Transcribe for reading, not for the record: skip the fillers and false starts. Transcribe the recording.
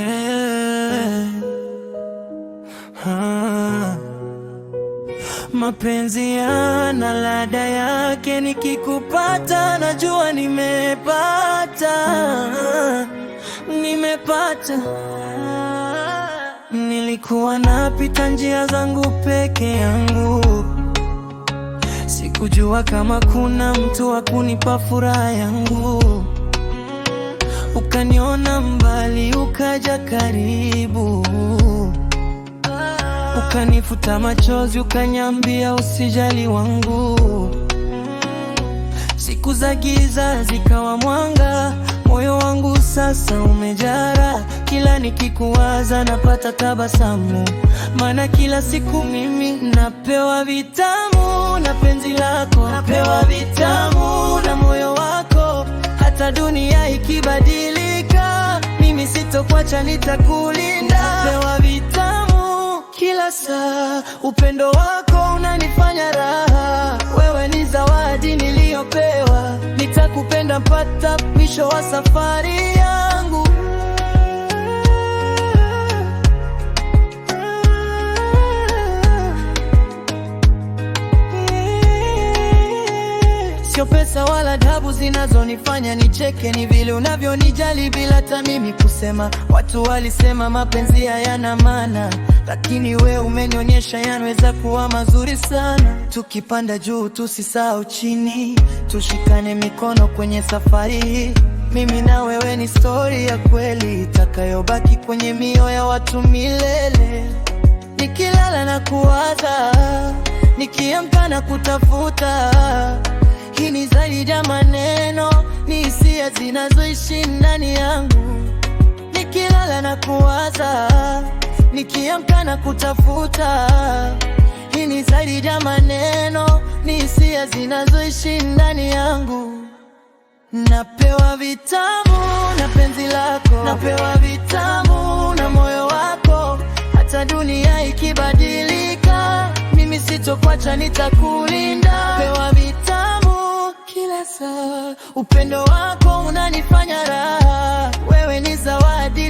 Yeah. Mapenzi yana ladha yake, nikikupata najua nimepata. Nilikuwa napita njia zangu peke yangu, sikujua kama kuna mtu wa kunipa furaha yangu. Ukaniona mbali, ukaja karibu, ukanifuta machozi, ukaniambia usijali wangu. Siku za giza zikawa mwanga, moyo wangu sasa umejara. Kila nikikuwaza napata tabasamu, maana kila siku mimi napewa vitamu na penzi lako, napewa vitamu na moyo wako. Hata dunia ikibadilika, mimi sitokuacha, nitakulinda. Napewa vitamu kila saa, upendo wako unanifanya raha. Wewe ni zawadi niliyopewa, nitakupenda mpaka mwisho wa safari yangu. Sio pesa wala dhahabu zinazonifanya nicheke, ni vile unavyonijali bila hata mimi kusema. Watu walisema mapenzi hayana maana, lakini we umenionyesha yanaweza kuwa mazuri sana. Tukipanda juu tusisahau chini, tushikane mikono kwenye safari hii. Mimi na wewe ni stori ya kweli, itakayobaki kwenye mioyo ya watu milele. Nikilala na kuwaza, nikiamka na kutafuta. Hii ni zaidi ya maneno, ni hisia zinazoishi ndani yangu. Nikilala na kuwaza, nikiamka na kutafuta. Hii ni zaidi ya maneno, ni hisia zinazoishi ndani yangu. Napewa vitamu na penzi lako, napewa vitamu na moyo wako. Hata dunia ikibadilika, mimi sitokuacha, nitakulinda. Napewa vitamu kila saa, upendo wako unanifanya raha. Wewe ni zawadi